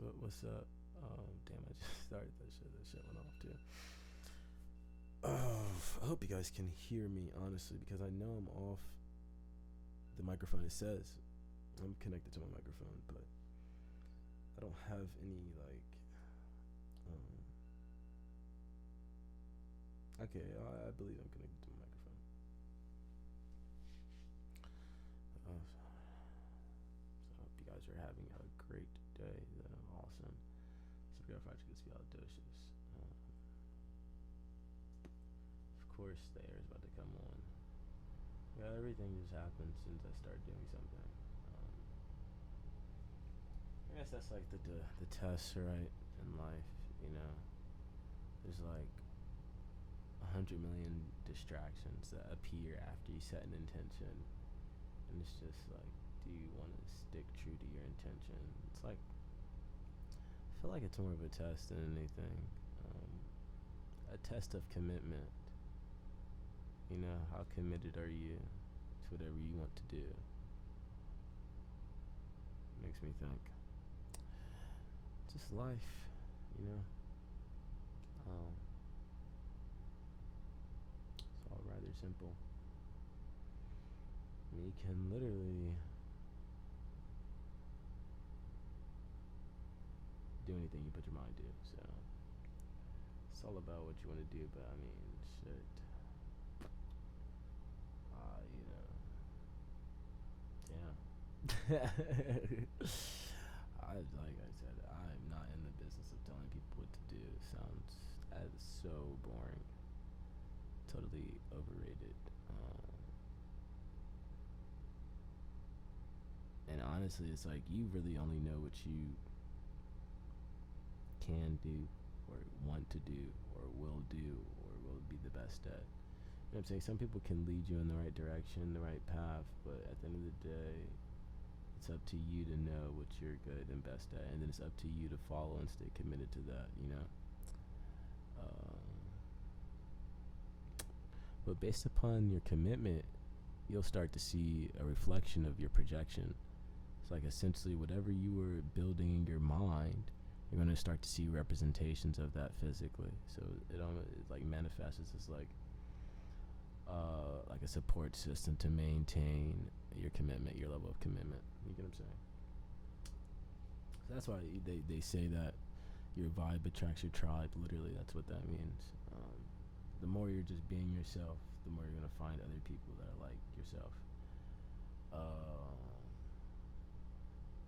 What's up? Damn, I just started that shit. That shit went off too. I hope you guys can hear me honestly because I know I'm off the microphone. It says I'm connected to my microphone, but I don't have any like. Okay, I believe I'm connected to my microphone. So I hope you guys are having a great day. Awesome. So we are practically audacious. Of course, the air is about to come on. Yeah, everything just happened since I started doing something. I guess that's like the test, right? In life, you know, there's like 100 million distractions that appear after you set an intention, and it's just like, do you want to stick true to your intention? It's like I feel like it's more of a test than anything, a test of commitment. You know, how committed are you to whatever you want to do? Makes me think. Just life, you know. Um, it's all rather simple. I mean, you can literally do anything you put your mind to. So it's all about what you want to do. But I mean, shit. Yeah. Like I said, I'm not in the business of telling people what to do. It sounds that is so boring. Totally overrated. And honestly, it's like you really only know what you can do, or want to do, or will do, or will be the best at. You know what I'm saying? Some people can lead you in the right direction, the right path, but at the end of the day, it's up to you to know what you're good and best at, and then it's up to you to follow and stay committed to that. You know. But based upon your commitment, you'll start to see a reflection of your projection. It's like essentially whatever you were building in your mind, you're going to start to see representations of that physically. So it like manifests as like a support system to maintain your commitment, your level of commitment. You get what I'm saying? So that's why they say that your vibe attracts your tribe. Literally, that's what that means. The more you're just being yourself, the more you're gonna find other people that are like yourself.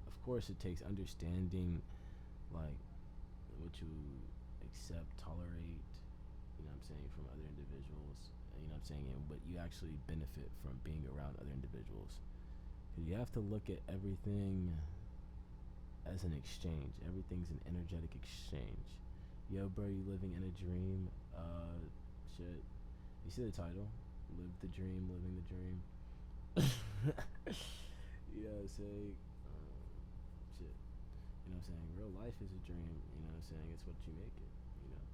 Of course, it takes understanding, like what you accept, tolerate. You know what I'm saying, from other individuals. You know what I'm saying, and what you actually benefit from being around other individuals. Because you have to look at everything as an exchange. Everything's an energetic exchange. Yo, bro, you living in a dream? Shit. You see the title? Live the dream, living the dream. You know what I'm saying? Shit. You know what I'm saying? Real life is a dream. You know what I'm saying? It's what you make it. You know.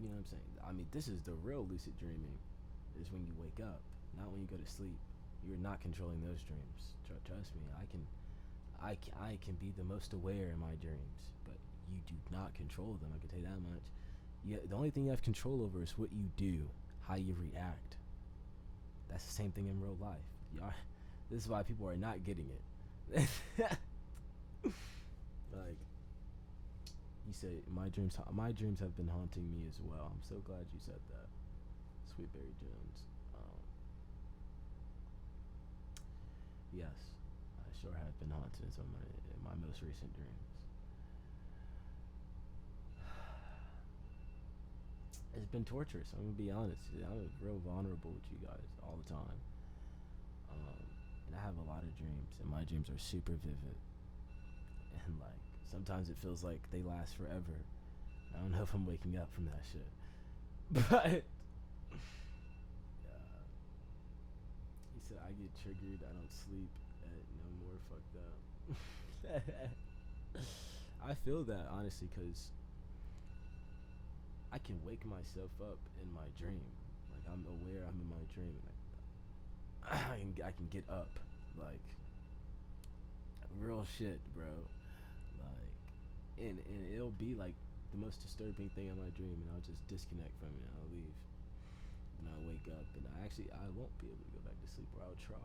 You know what I'm saying? I mean, this is the real lucid dreaming. Is when you wake up, not when you go to sleep. You're not controlling those dreams. Trust me. I can be the most aware in my dreams, but you do not control them. I can tell you that much. The only thing you have control over is what you do, how you react. That's the same thing in real life. This is why people are not getting it. Like you say, my dreams have been haunting me as well. I'm so glad you said that, Sweet Berry Jones. Yes, I sure have been haunted in some of my most recent dreams. It's been torturous. I'm gonna be honest. I'm real vulnerable with you guys all the time. And I have a lot of dreams, and my dreams are super vivid. And like sometimes it feels like they last forever. I don't know if I'm waking up from that shit, but he said I get triggered. I don't sleep at no more. Fucked up. I feel that honestly, cause I can wake myself up in my dream. Like I'm aware I'm in my dream. And I can get up. Like real shit, bro. and it'll be like the most disturbing thing in my dream, and I'll just disconnect from it. I'll leave, and I'll wake up, and I won't be able to go back to sleep, or I'll try.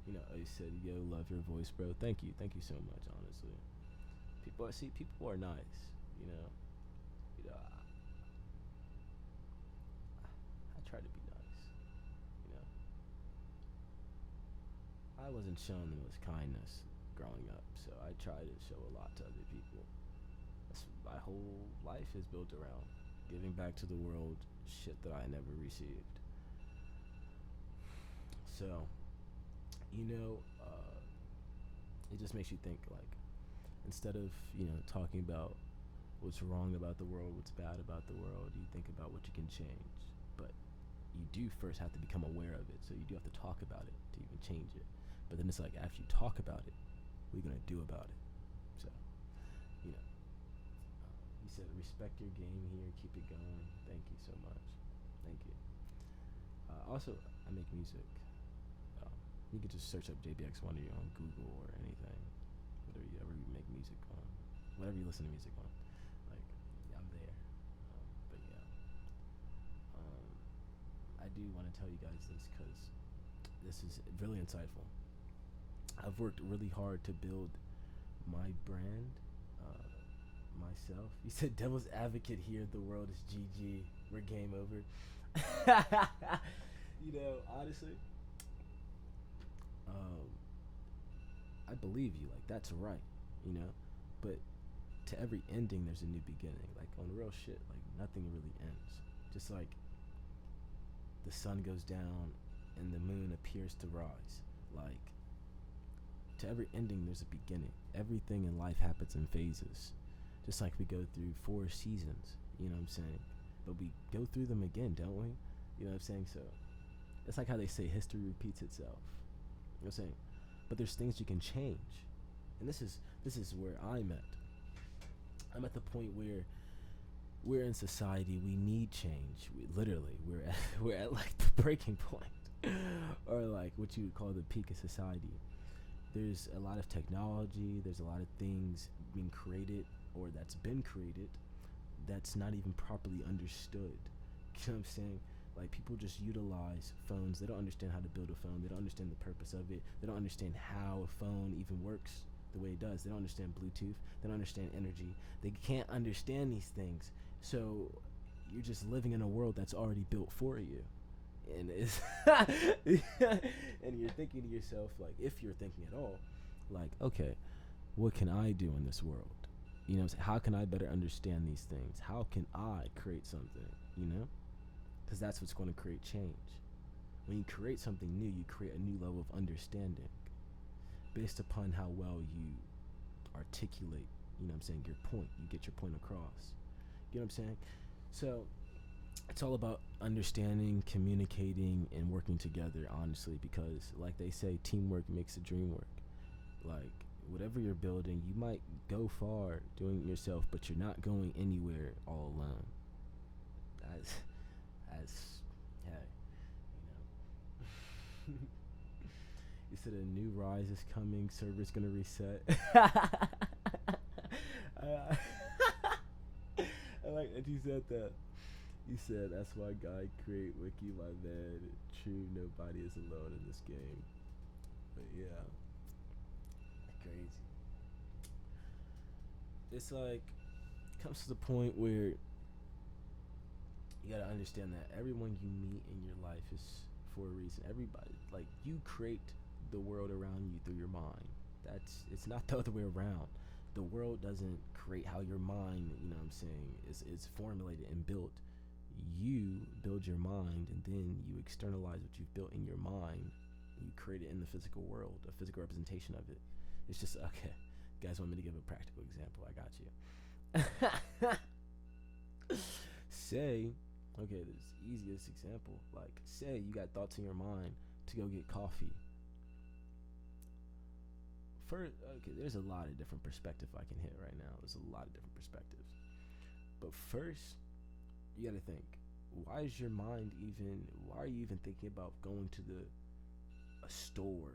I said, "Yo, love your voice, bro. Thank you so much. Honestly, people are nice. You know, I try to be nice. You know, I wasn't shown the most kindness growing up, so I try to show a lot to other people. That's my whole life is built around giving back to the world shit that I never received. So, you know, uh, it just makes you think like instead of talking about what's wrong about the world, what's bad about the world, you think about what you can change. But you do first have to become aware of it. So you do have to talk about it to even change it. But then it's like after you talk about it, what are you gonna do about it? So you know, he said, respect your game here, keep it going. Thank you so much. Thank you. Also, I make music. Um, you could just search up JBX Wonder on Google or anything. Whatever you make music on, whatever you listen to music on. Like, yeah, I'm there. But yeah, um, I do want to tell you guys this because this is really insightful. I've worked really hard to build my brand, uh, myself. You said devil's advocate here. The world is GG. We're game over. Honestly, um, I believe you. Like that's right. You know, but to every ending, there's a new beginning. Like on real shit, like nothing really ends. Just like the sun goes down and the moon appears to rise. Like to every ending, there's a beginning. Everything in life happens in phases. Just like we go through 4 seasons. You know what I'm saying? But we go through them again, don't we? You know what I'm saying? So it's like how they say history repeats itself. You know what I'm saying? But there's things you can change. And this is where I'm at. I'm at the point where we're in society. We need change. We're at, we're at like the breaking point, or like what you would call the peak of society. There's a lot of technology. There's a lot of things being created or that's been created that's not even properly understood. You know what I'm saying? Like people just utilize phones. They don't understand how to build a phone. They don't understand the purpose of it. They don't understand how a phone even works the way it does. They don't understand Bluetooth. They don't understand energy. They can't understand these things. So you're just living in a world that's already built for you. And it's and you're thinking to yourself, like, if you're thinking at all, like, okay, what can I do in this world? You know what I'm saying? How can I better understand these things? How can I create something? You know? Because that's what's going to create change. When you create something new, you create a new level of understanding based upon how well you articulate, you know what I'm saying, your point. You get your point across. You know what I'm saying? So it's all about understanding, communicating, and working together, honestly, because like they say, teamwork makes the dream work. Like whatever you're building, you might go far doing it yourself, but you're not going anywhere all alone. As hey, you know. You said a new rise is coming, server's gonna reset. I, I like that you said that. You said that's why God create wiki, my man. True, nobody is alone in this game. But yeah, crazy. It's like it comes to the point where you gotta understand that everyone you meet in your life is for a reason. Everybody, like you create the world around you through your mind. It's not the other way around. The world doesn't create how your mind, you know what I'm saying, is formulated and built. You build your mind and then you externalize what you've built in your mind. You create it in the physical world, a physical representation of it. It's just okay. You guys want me to give a practical example? I got you. Say, okay, the easiest example. Like, say you got thoughts in your mind to go get coffee. First, okay, there's a lot of different perspectives I can hit right now. There's a lot of different perspectives. But first, you gotta think, why are you even thinking about going to a store,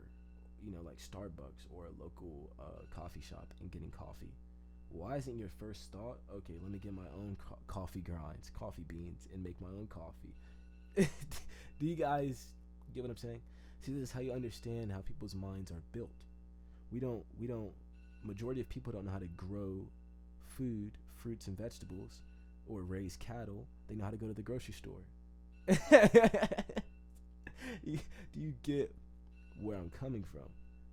like Starbucks or a local coffee shop and getting coffee? Why isn't your first thought, okay, let me get my own coffee grinds, coffee beans, and make my own coffee? Do you guys get what I'm saying? See, this is how you understand how people's minds are built. We don't majority of people don't know how to grow food, fruits and vegetables, or raise cattle. They know how to go to the grocery store. Do you get where I'm coming from?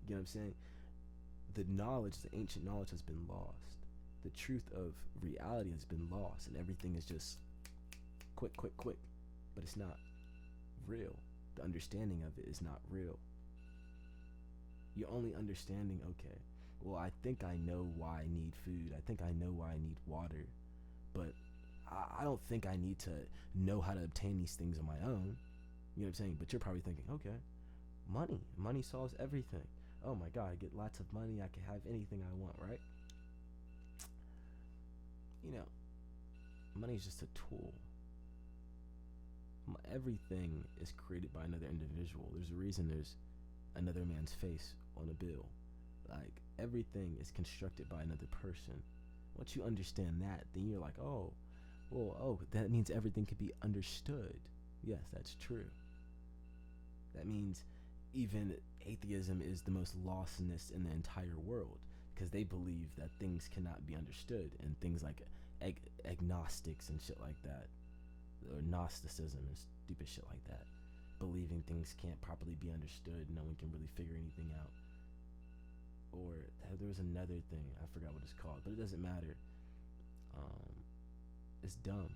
You know what I'm saying? The knowledge, the ancient knowledge has been lost. The truth of reality has been lost, and everything is just quick, quick, quick. But it's not real. The understanding of it is not real. You're only understanding, okay, well, I think I know why I need food. I think I know why I need water. But I don't think I need to know how to obtain these things on my own. You know what I'm saying? But you're probably thinking, okay, money. Money solves everything. Oh my God, I get lots of money. I can have anything I want, right? You know, money is just a tool. Everything is created by another individual. There's a reason there's another man's face on a bill. Like, everything is constructed by another person. Once you understand that, then you're like, oh, well, oh, that means everything can be understood. Yes, that's true. That means even atheism is the most lostness in the entire world, because they believe that things cannot be understood, and things like agnostics and shit like that, or Gnosticism and stupid shit like that, believing things can't properly be understood, no one can really figure anything out. Or there was another thing, I forgot what it's called, but it doesn't matter. It's dumb.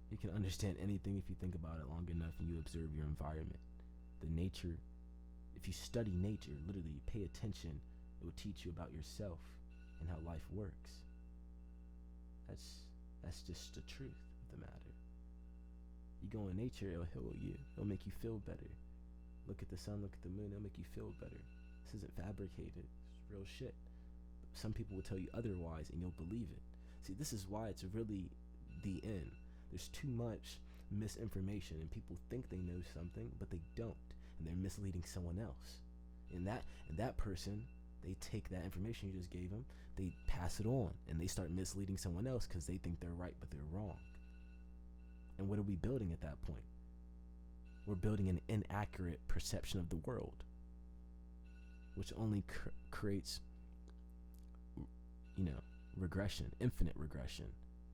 You can understand anything if you think about it long enough and you observe your environment. The nature, if you study nature, literally pay attention, it will teach you about yourself and how life works. That's just the truth of the matter. You go in nature, it'll heal you. It'll make you feel better. Look at the sun, look at the moon, it'll make you feel better. This isn't fabricated. It's real shit. Some people will tell you otherwise and you'll believe it. See, this is why it's really the end. There's too much misinformation and people think they know something, but they don't. And they're misleading someone else. And that person, they take that information you just gave them, they pass it on, and they start misleading someone else because they think they're right, but they're wrong. And what are we building at that point? We're building an inaccurate perception of the world, which only creates, regression, infinite regression.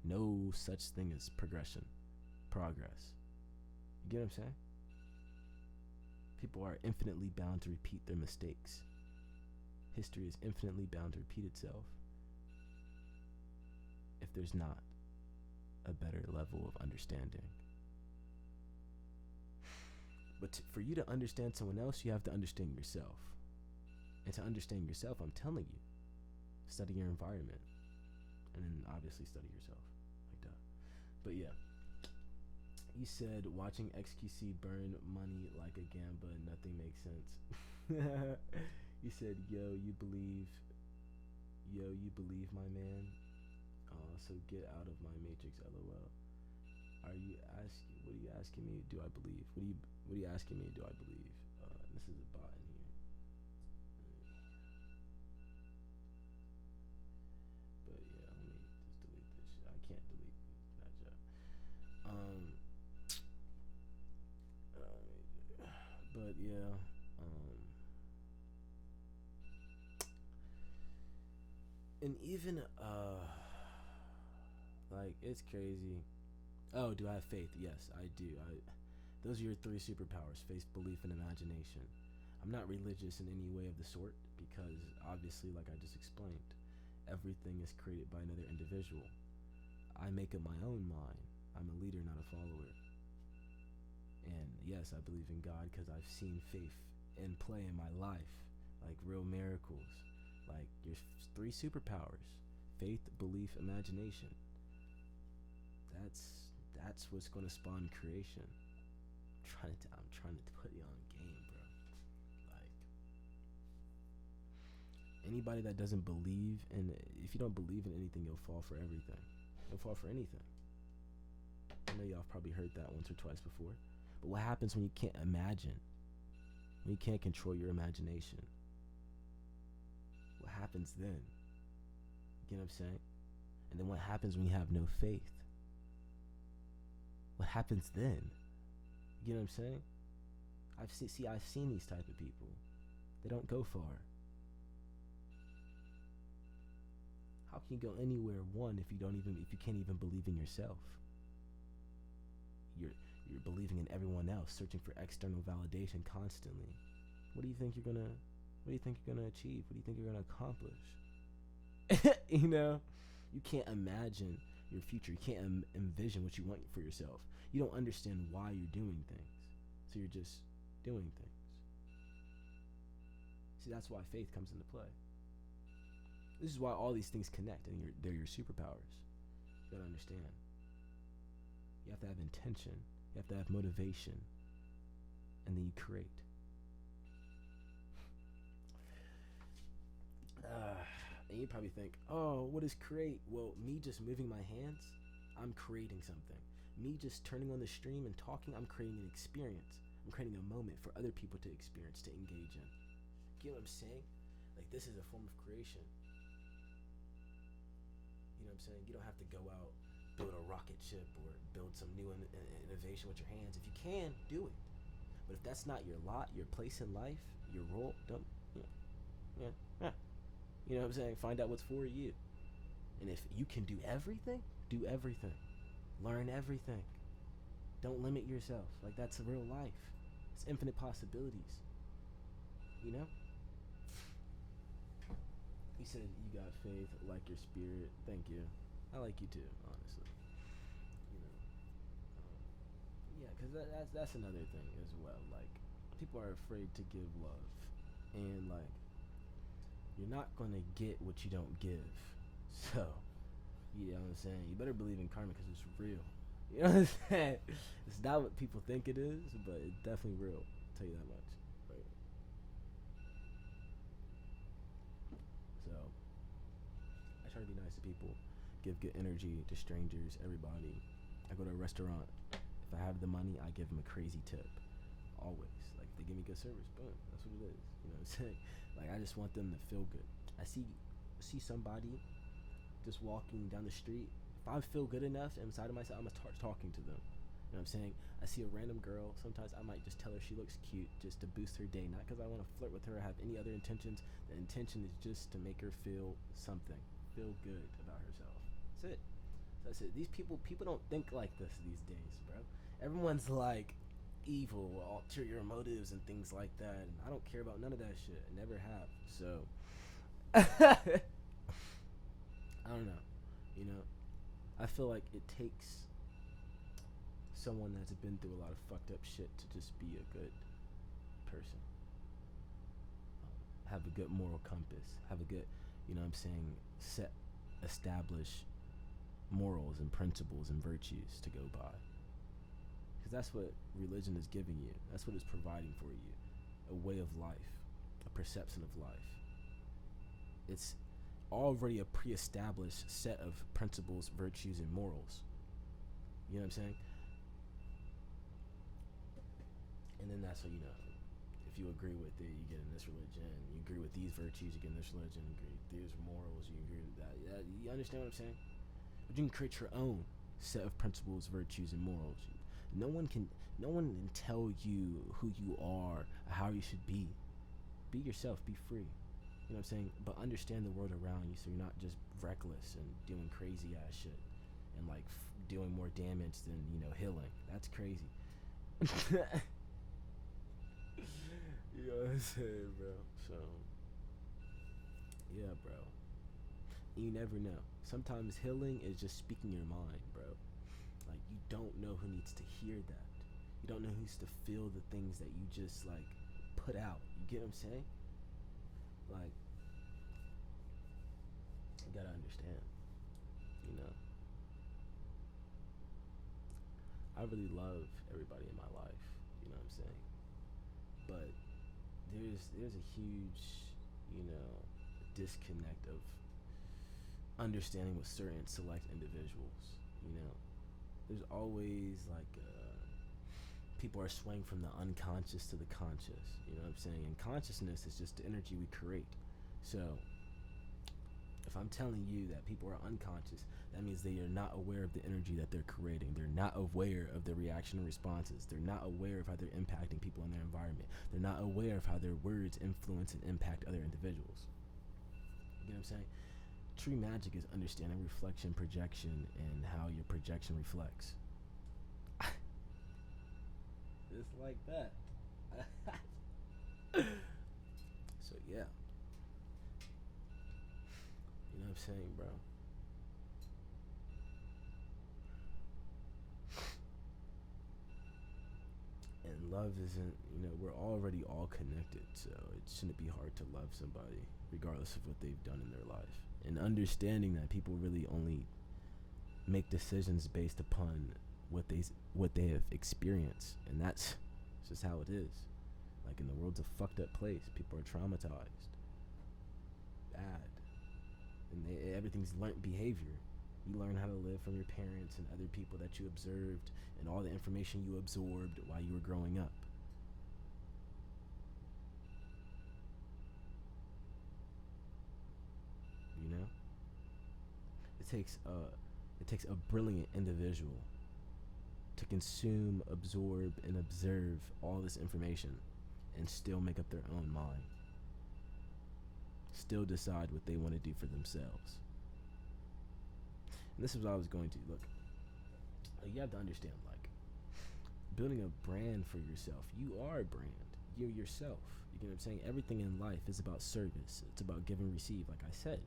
No such thing as progress. You get what I'm saying? People are infinitely bound to repeat their mistakes. History is infinitely bound to repeat itself if there's not a better level of understanding. But for you to understand someone else, you have to understand yourself. And to understand yourself, I'm telling you, study your environment. And then obviously study yourself. Like that. But yeah. You said watching XQC burn money like a gamba, nothing makes sense. You said, yo, you believe my man? So get out of my matrix, lol. What are you asking me? Do I believe? What are you asking me? Do I believe? This is a bot in here. But yeah, let me just delete this shit. I can't delete that shit. But yeah, and even like, it's crazy. Oh, do I have faith? Yes, I do. Those are your three superpowers: faith, belief, and imagination. I'm not religious in any way of the sort because obviously, like I just explained, everything is created by another individual. I make up my own mind. I'm a leader, not a follower. And yes, I believe in God because I've seen faith in play in my life, like real miracles. Like your three superpowers: faith, belief, imagination. That's what's gonna spawn creation. I'm trying to put you on game, bro. Like, anybody that doesn't believe in, if you don't believe in anything, you'll fall for everything. You'll fall for anything. I know y'all have probably heard that once or twice before. But what happens when you can't imagine? When you can't control your imagination? What happens then? You know what I'm saying? And then what happens when you have no faith? What happens then? You know what I'm saying? I've seen these type of people. They don't go far. How can you go anywhere, one, if you can't even believe in yourself? You're believing in everyone else, searching for external validation constantly. What do you think you're gonna achieve? What do you think you're gonna accomplish? You know, you can't imagine your future. You can't envision what you want for yourself. You don't understand why you're doing things, so you're just doing things. See, that's why faith comes into play. This is why all these things connect, and they're your superpowers. You gotta understand. You have to have intention. You have to have motivation, and then you create. And you probably think, oh, what is create? Well, me just moving my hands, I'm creating something. Me just turning on the stream and talking, I'm creating an experience. I'm creating a moment for other people to experience, to engage in. You know what I'm saying? Like, this is a form of creation. You know what I'm saying? You don't have to go out, build a rocket ship, or build some new innovation with your hands. If you can, do it. But if that's not your lot, your place in life, your role, don't, yeah. You know what I'm saying? Find out what's for you. And if you can do everything, do everything. Learn everything. Don't limit yourself. Like, that's real life. It's infinite possibilities. You know? You said you got faith, like your spirit. Thank you. I like you too, honestly. You know? Yeah, because that's another thing as well. Like, people are afraid to give love. And, like, you're not going to get what you don't give. So, you know what I'm saying? You better believe in karma because it's real. You know what I'm saying? It's not what people think it is, but it's definitely real. I'll tell you that much. Right? So, I try to be nice to people. Give good energy to strangers, everybody. I go to a restaurant. If I have the money, I give them a crazy tip. Always. Like, if they give me good service, boom. That's what it is. You know what I'm saying? Like, I just want them to feel good. I see somebody just walking down the street. If I feel good enough inside of myself, I'm gonna start talking to them. You know what I'm saying? I see a random girl. Sometimes I might just tell her she looks cute just to boost her day. Not because I want to flirt with her or have any other intentions. The intention is just to make her feel something. Feel good about herself. That's it. That's it. These people don't think like this these days, bro. Everyone's like evil, ulterior motives and things like that, and I don't care about none of that shit. I never have. So I don't know. You know, I feel like it takes someone that's been through a lot of fucked up shit to just be a good person. Have a good moral compass. Have a good, you know what I'm saying, establish morals and principles and virtues to go by. Because that's what religion is giving you. That's what it's providing for you. A way of life. A perception of life. It's already a pre-established set of principles, virtues, and morals. You know what I'm saying? And then that's what, you know, if you agree with it, you get in this religion. You agree with these virtues, you get in this religion. You agree with these morals, you agree with that. You understand what I'm saying? But you can create your own set of principles, virtues, and morals. No one can tell you who you are or how you should be. Be yourself, be free. You know what I'm saying? But understand the world around you so you're not just reckless and doing crazy ass shit and like doing more damage than, you know, healing. That's crazy. You know what I'm saying, bro? So, yeah, bro. You never know. Sometimes healing is just speaking your mind, bro. Like, you don't know who needs to hear that. You don't know who needs to feel the things that you just, like, put out. You get what I'm saying? Like, you gotta understand, you know? I really love everybody in my life, you know what I'm saying? But there's a huge, you know, disconnect of understanding with certain select individuals, you know? There's always, like, people are swaying from the unconscious to the conscious, you know what I'm saying? And consciousness is just the energy we create. So, If I'm telling you that people are unconscious, that means they are not aware of the energy that they're creating. They're not aware of their reaction and responses. They're not aware of how they're impacting people in their environment. They're not aware of how their words influence and impact other individuals. You know what I'm saying? True magic is understanding reflection, projection, and how your projection reflects. Just like that. So yeah, you know what I'm saying, bro. And love isn't, we're already all connected, so it shouldn't be hard to love somebody, regardless of what they've done in their life. And understanding that people really only make decisions based upon what they have experienced, and that's just how it is. Like, in the world's a fucked up place. People are traumatized, bad, and everything's learned behavior. You learn how to live from your parents and other people that you observed, and all the information you absorbed while you were growing up. You know, it takes a brilliant individual to consume, absorb, and observe all this information and still make up their own mind. Still decide what they want to do for themselves. And this is what I was going to. Look, you have to understand, like, building a brand for yourself. You are a brand. You're yourself. You know what I'm saying? Everything in life is about service. It's about give and receive, like I said.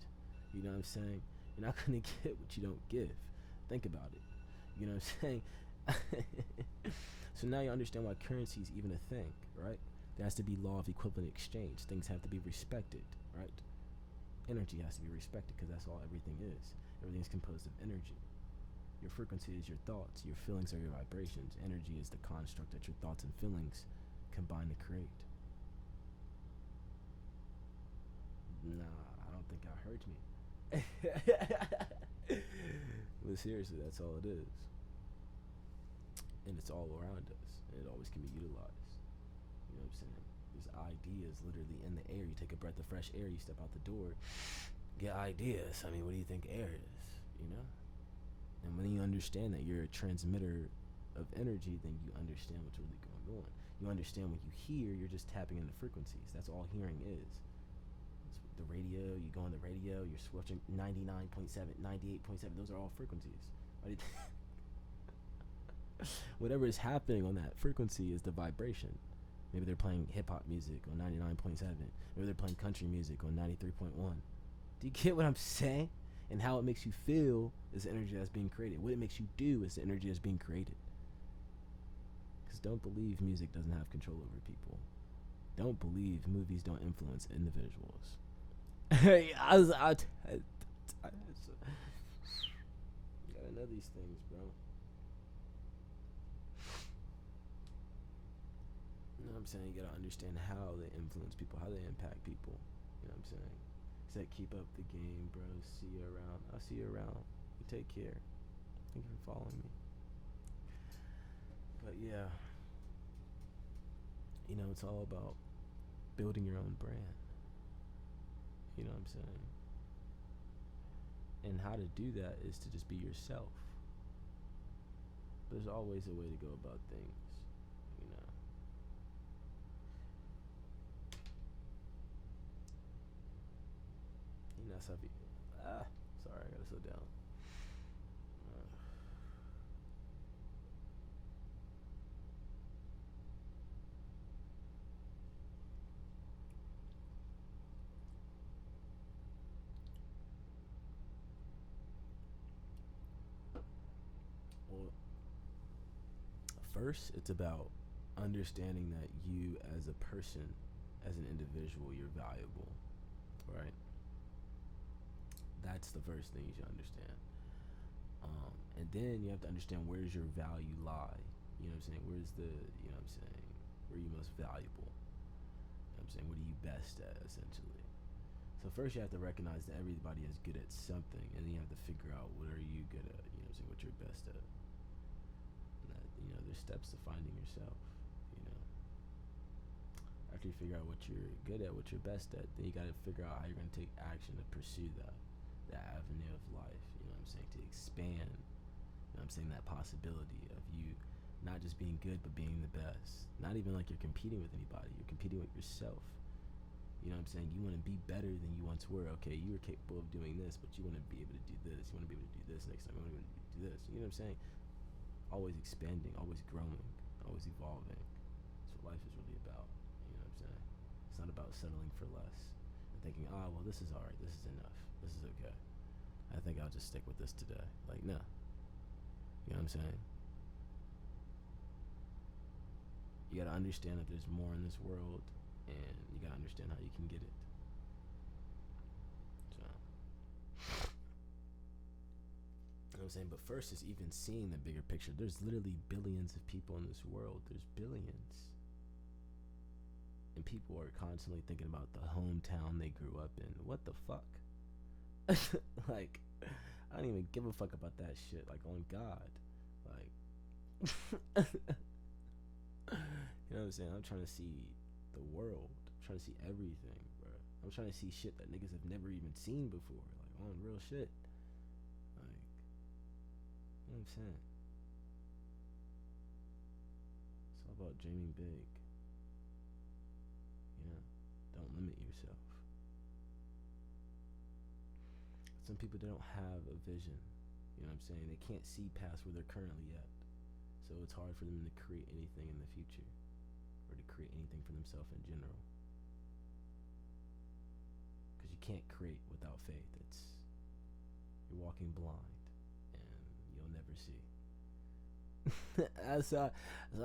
You know what I'm saying? You're not going to get what you don't give. Think about it. You know what I'm saying? So now you understand why currency is even a thing, right? There has to be law of equivalent exchange. Things have to be respected, right? Energy has to be respected because that's all everything is. Everything's composed of energy. Your frequency is your thoughts. Your feelings are your vibrations. Energy is the construct that your thoughts and feelings combine to create. Nah, I don't think I heard me. But seriously, that's all it is. And it's all around us. And it always can be utilized. You know what I'm saying? There's ideas literally in the air. You take a breath of fresh air, you step out the door, get ideas. I mean, what do you think air is? You know? And when you understand that you're a transmitter of energy, then you understand what's really going on. You understand when you hear, you're just tapping into frequencies. That's all hearing is. It's the radio, you go on the radio, you're switching 99.7, 98.7. Those are all frequencies. Whatever is happening on that frequency is the vibration. Maybe they're playing hip-hop music on 99.7. Maybe they're playing country music on 93.1. Do you get what I'm saying? And how it makes you feel is the energy that's being created. What it makes you do is the energy that's being created. Because don't believe music doesn't have control over people. Don't believe movies don't influence individuals. You gotta know these things, bro. You know what I'm saying? You gotta understand how they influence people, how they impact people. You know what I'm saying? Said keep up the game, bro. See you around. I'll see you around. You take care. Thank you for following me. But yeah, it's all about building your own brand. You know what I'm saying? And how to do that is to just be yourself. There's always a way to go about things, you know. Sorry, I gotta slow down. Well, first, it's about understanding that you, as a person, as an individual, you're valuable, right? That's the first thing you should understand. And then you have to understand, where's your value lie. You know what I'm saying? Where's the, you know what I'm saying? Where are you most valuable? You know what I'm saying? What are you best at, essentially? So first you have to recognize that everybody is good at something, and then you have to figure out what are you good at. You know what I'm saying? What you're best at. And that, there's steps to finding yourself. You know. After you figure out what you're good at, what you're best at, then you got to figure out how you're going to take action to pursue that. the avenue of life, you know what I'm saying, to expand, you know what I'm saying, that possibility of you not just being good but being the best. Not even like you're competing with anybody, you're competing with yourself. You know what I'm saying? You want to be better than you once were. Okay, you were capable of doing this, but you want to be able to do this. You want to be able to do this next time. You want to be able to do this. You know what I'm saying? Always expanding, always growing, always evolving. That's what life is really about. You know what I'm saying? It's not about settling for less and thinking, oh, well, this is all right. This is enough. This is okay. I think I'll just stick with this today. Like, no. You know what I'm saying? You got to understand that there's more in this world, and you got to understand how you can get it. So, you know what I'm saying? But first is even seeing the bigger picture. There's literally billions of people in this world. There's billions. And people are constantly thinking about the hometown they grew up in. What the fuck? Like, I don't even give a fuck about that shit. Like, on God. Like, you know what I'm saying? I'm trying to see the world. I'm trying to see everything, bro. I'm trying to see shit that niggas have never even seen before. Like, on real shit. Like, you know what I'm saying? It's all about dreaming big. Yeah. Don't limit yourself. Some people, they don't have a vision. You know what I'm saying? They can't see past where they're currently at. So it's hard for them to create anything in the future, or to create anything for themselves in general. Because you can't create without faith. You're walking blind, and you'll never see. That's how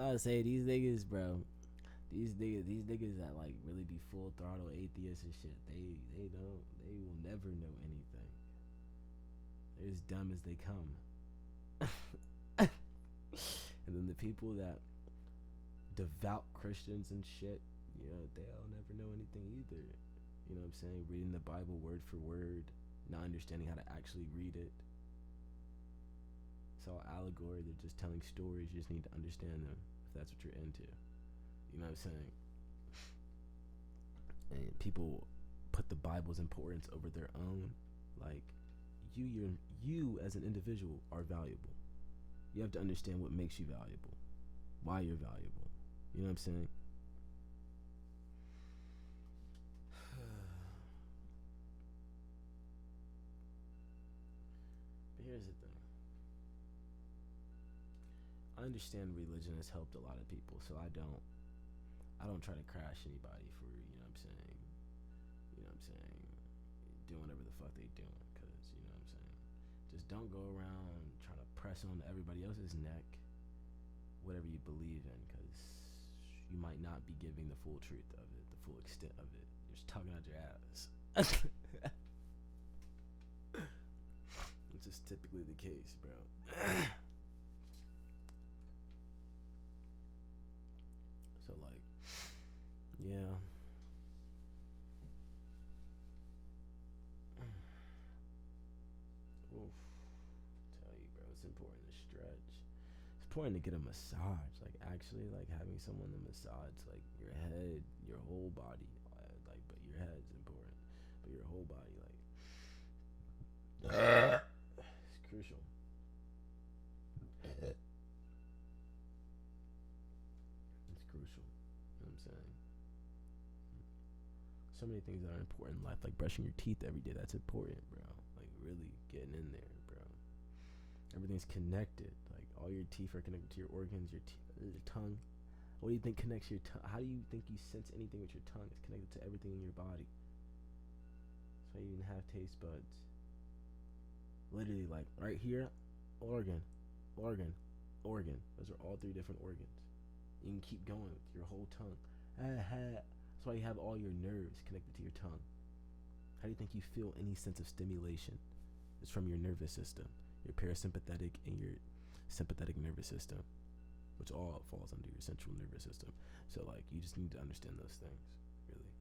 I say, these niggas, bro. These niggas that like really be full throttle atheists and shit. They will never know anything. They're as dumb as they come. And then the people that devout Christians and shit, you know, they'll never know anything either. You know what I'm saying? Reading the Bible word for word, not understanding how to actually read it. It's all allegory. They're just telling stories. You just need to understand them if that's what you're into. You know what I'm saying? And people put the Bible's importance over their own. Like, you as an individual are valuable. You have to understand what makes you valuable, why you're valuable. You know what I'm saying? But here's the thing. I understand religion has helped a lot of people, so I don't try to crash anybody for, you know what I'm saying, doing whatever the fuck they doing, because, you know what I'm saying, just don't go around trying to press on everybody else's neck whatever you believe in, because you might not be giving the full truth of it, the full extent of it. You're just talking out your ass. Which is typically the case, bro. So, like, yeah. Oof. Tell you, bro, it's important to stretch. It's important to get a massage. Like, actually, like, having someone to massage, like, your head, your whole body. Like, but your head's important. But your whole body, like, it's crucial. It's crucial. You know what I'm saying? So many things that are important in life, like brushing your teeth every day. That's important, bro. Like, really getting in there, bro. Everything's connected. Like, all your teeth are connected to your organs, your tongue. What do you think connects your tongue? How do you think you sense anything with your tongue? It's connected to everything in your body. That's why you even have taste buds. Literally, like, right here, organ, organ, organ. Those are all 3 different organs. You can keep going with your whole tongue. That's why you have all your nerves connected to your tongue. How do you think you feel any sense of stimulation? It's from your nervous system, your parasympathetic and your sympathetic nervous system, which all falls under your central nervous system. So, like, you just need to understand those things, really,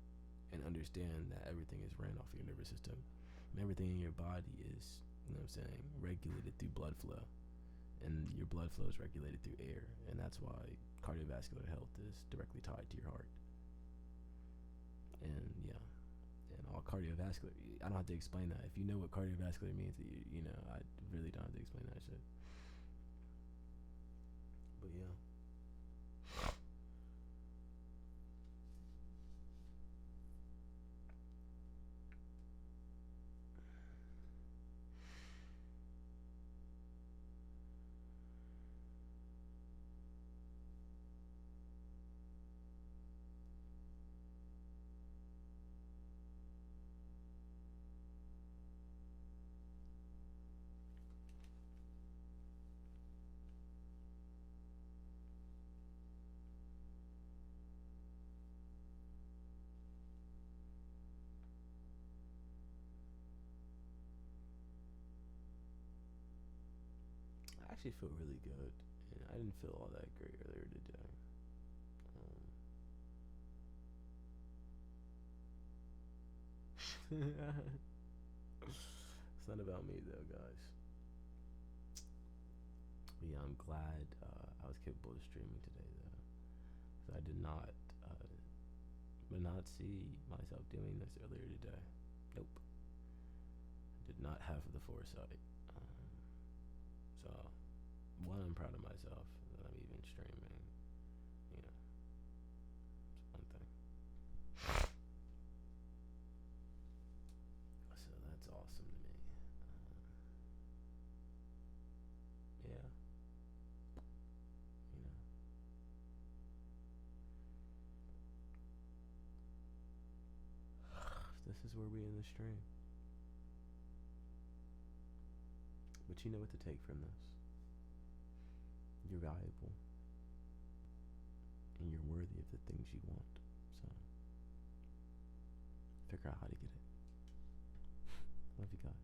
and understand that everything is ran off of your nervous system, and everything in your body is, you know what I'm saying, regulated through blood flow, and your blood flow is regulated through air, and that's why cardiovascular health is directly tied to your heart. And yeah, and all cardiovascular. I don't have to explain that. If you know what cardiovascular means, you know, I really don't have to explain that shit. But yeah. I actually feel really good, and I didn't feel all that great earlier today. It's not about me though, guys. But yeah, I'm glad I was capable of streaming today though. 'Cause I did not see myself doing this earlier today. Nope. Did not have the foresight. So, one, I'm proud of myself that I'm even streaming. You know, it's one thing. So that's awesome to me. Yeah, you know. This is where we end the stream. But you know what to take from this. You're valuable. And you're worthy of the things you want. So, figure out how to get it. Love you guys.